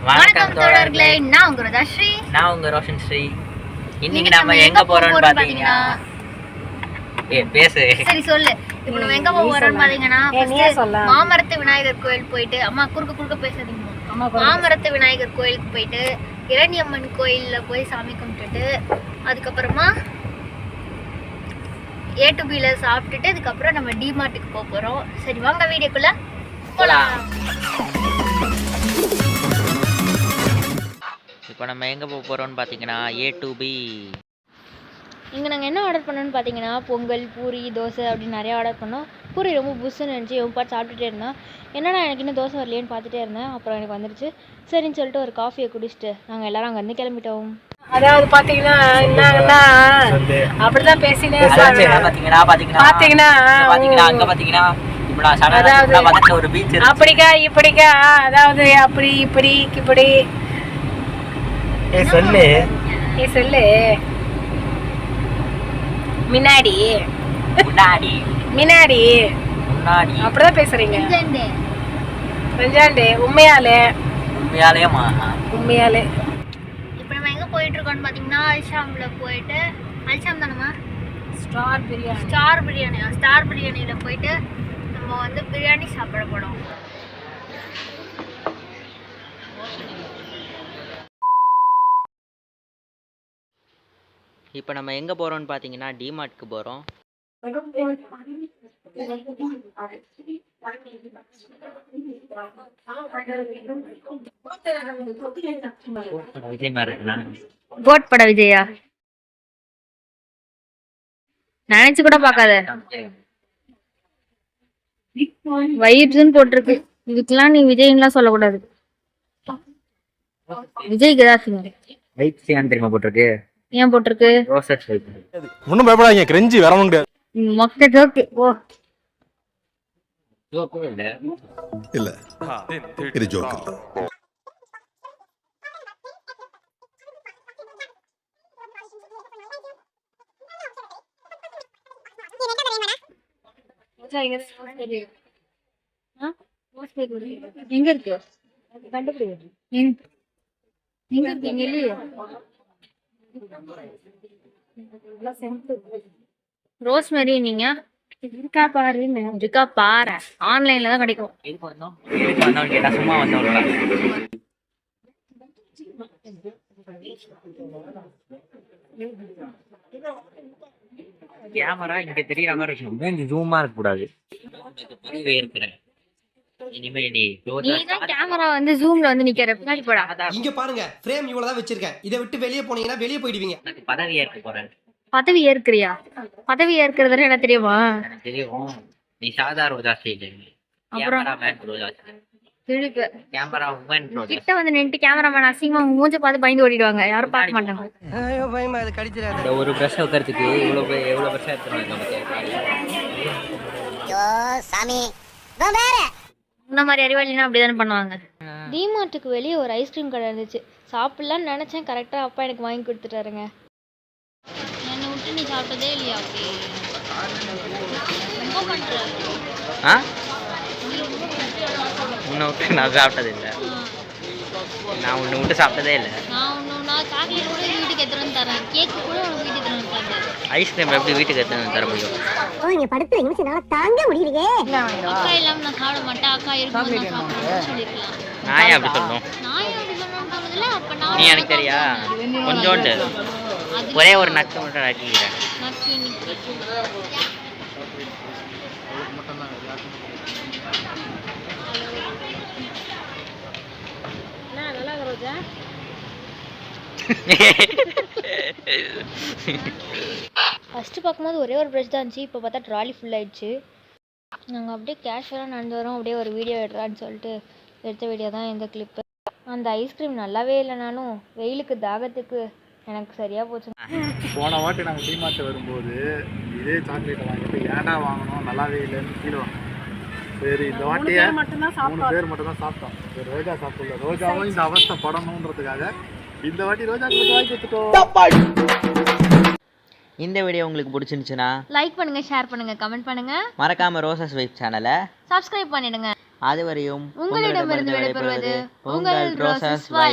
வணக்கம் தோழர்களே, நான் உங்க ரோஷன்ஸ்ரீ. நான் உங்க ரோஷன்ஸ்ரீ. இன்னைக்கு நாம எங்க போறோம்னு பாத்தீங்கன்னா பேசு. சரி சொல்லு. இப்போ நம்ம எங்க போறோம்னு பாத்தீங்கன்னா மாமரத்து விநாயகர் கோயில் போயிட்டு, அம்மா குறுக்க பேசாதீங்க. மாமரத்து விநாயகர் கோயிலுக்கு போயிட்டு இரணியம்மன் கோயில்ல போய் சாமி கும்பிட்டுட்டு அதுக்கப்புறமா A2Bல சாப்பிட்டுட்டு அதுக்கப்புறம் நம்ம டிமார்ட்டுக்கு போக போறோம். சரி வாங்க வீடியோக்குள்ள போலாம். இப்போ நம்ம எங்கே போக போகிறோம்னு பார்த்தீங்கன்னா A2B. இங்கே நாங்கள் என்ன ஆர்டர் பண்ணோன்னு பார்த்தீங்கன்னா பொங்கல், பூரி, தோசை அப்படின்னு நிறையா ஆர்டர் பண்ணோம். பூரி ரொம்ப புஷ்ஷுன்னு இருந்துச்சு. எவ்வளோ பார்த்து சாப்பிட்டுட்டே இருந்தேன். என்னடா எனக்கு இன்னும் தோசை வரலையேன்னு பார்த்துட்டே இருந்தேன். அப்புறம் எனக்கு வந்துருச்சு. சரின்னு சொல்லிட்டு ஒரு காஃபியை குடிச்சிட்டு நாங்கள் எல்லாரும் அங்கேருந்து கிளம்பிட்டோம். அதாவது பாத்தீங்கன்னா என்னங்கன்னா அப்படிதான் பேசினே அப்படிக்கா இப்படிக்கா, அதாவது அப்படி இப்படி இப்படி சொல்லு சொல்லு முன்னாடி முன்னாடி அப்படிதான் பேசுறீங்க. ரெஞ்சாண்டே உண்மையாலே இப்போ நம்ம எங்கே போயிட்டு இருக்கோம்னு பார்த்தீங்கன்னா அல்ஷாமில் போயிட்டு, அல்ஷாம் தானம்மா, ஸ்டார் பிரியாணியில் போயிட்டு நம்ம வந்து பிரியாணி சாப்பிட போனோம். இப்போ நம்ம எங்கே போகிறோம்னு பார்த்தீங்கன்னா டிமார்ட்க்கு போகிறோம். கோட் பட விஜயா நினைச்சு கூட பார்க்காத வைப்ஸ்ன்னு போட்டிருக்கு. இதுக்கெல்லாம் நீ விஜய்லாம் சொல்லக்கூடாது. விஜய்க்கு ஏதாச்சும் தெரியுமா போட்டிருக்கு? ஏன் போட்டிருக்கு? ஒன்னும் பயப்படாதீங்க, கிரெஞ்சி வர முடியாது. மொக்க ஜோக்கு. ஓ இல்ல இது ஜோக் இல்ல. எங்க இருக்கு? எங்க இருக்கு? எங்க இல்லையே. ரோஸ்மெரி நீங்க இருக்கா பாரு, ஆன்லைன்ல தான் கிடைக்கும். சும்மா வந்தோம். கேமரா இங்க தெரியற மாதிரி இருக்கும், ஜூமா இருக்க கூடாது. இனிமே நீதான் கேமரா வந்து ஜூம்ல வந்து நிக்கிற பின்னாடி போடா. இங்க பாருங்க, ஃப்ரேம் இவ்வளவுதான் வச்சிருக்கேன். இதை விட்டு வெளியே போனீங்கன்னா வெளியே போயிடுவீங்க. பதவி ஏற்க போறேன். பதவி ஏற்கிறியா? பதவி ஏற்கிறது என்ன தெரியுமா? தெரியும். நீ சாதா ரோஜா ஸ்டைல், கேமராமேன் ரோஜா திருப்பி கேமரா உமன் ரோஜா கிட்ட வந்து நின்று கேமராமேன் அசிங்கமா மூஞ்ச பார்த்து பயந்து ஓடிடுவாங்க. யாரும் பார்க்க மாட்டாங்க. ஐயோ பயமா, அது கடிச்சிராத. இந்த ஒரு பிரஷ் வைக்கிறதுக்கு எவ்வளவு பிரஷ் எடுத்துறோம் நமக்கு. ஐயோ சாமி, நான் வேற இந்த மாதிரி அறிவாளினா அப்படிதானே பண்ணுவாங்க. டிமார்ட்டுக்கு வெளியே ஒரு ஐஸ்கிரீம் கடை இருந்துச்சு. சாப்பிடலான்னு நினைச்சேன். கரெக்டா அப்பா எனக்கு வாங்கி கொடுத்துட்டாருங்க. என்னை விட்டு நீ சாப்பிட்டதே இல்லையா? உன்னை விட்டு நான் சாப்பிட்டது இல்லை. நான் உன்னை விட்டு சாப்பிட்டதே இல்லை. நான் சாக்லேட் கூட வீட்டுக்கு எடுத்துட்டு வந்து தரேன். கேக் கூட உனக்கு வீட்டுக்கு எடுத்துட்டு வந்து தரேன். ஐஸ்கிரீம் எப்படி வீட்டுக்கு எடுத்துட்டு வந்து தர முடியும்? ஓ நீ படுத்து நிமிஷம்னால தாங்க முடியலையே. அக்கா இல்லாம நான் சாப்பிட மாட்டேன். அக்கா இருக்கும்போது நான் சாப்பிடுவேன்னு சொல்லிருக்கலாம். நான் ஏன் அப்படி சொல்லணும்? நான் ஏன் அப்படி சொல்லணும்னு தோணுதுல. அப்ப நான் நீ எனக்கு தெரியா, கொஞ்சோண்டு ஒரே ஒரு நக்கு மட்டும் நக்கிக்கிறேன். நக்கி நிக்கி ஃபஸ்ட்டு பார்க்கும்போது ஒரே ஒரு ப்ரஷ் தான் இருந்துச்சு. இப்போ பார்த்தா ட்ராலி ஃபுல் ஆயிடுச்சு. நாங்கள் அப்படியே கேஷுவலாக நடந்து வரோம். அப்படியே ஒரு வீடியோ எடுறான்னு சொல்லிட்டு எடுத்த வீடியோ தான் இந்த கிளிப்பு. அந்த ஐஸ்கிரீம் நல்லாவே இல்லைனாலும் வெயிலுக்கு தாகத்துக்கு எனக்கு சரியாக போச்சு. போன வாட்டி நாங்கள் டிமார்ட் வரும்போது இதே சாக்லேட்டை வாங்கிட்டு ஏன்டா வாங்கணும், நல்லாவே இல்லைன்னு கீழே வாங்க. சரி இந்த வாட்டியை 3 பேர் மட்டும் தான் சாப்பிட்டோம். ரோஜா சாப்பிடல. ரோஜாவும் இந்த அவஸ்தை படணுன்றதுக்காக இந்த வாட்டி ரோஜா வாங்கி கொடுத்துட்டோம். இந்த வீடியோ உங்களுக்கு பிடிச்சிருந்துச்சுன்னா லைக் பண்ணுங்க, ஷேர் பண்ணுங்க, கமெண்ட் பண்ணுங்க. மறக்காம ரோசஸ் வைப் சேனலை சப்ஸ்கிரைப் பண்ணிடுங்க. அதுவரையும் உங்களிடமிருந்து விடைபெறுவது உங்கள் ரோசஸ் வைப்.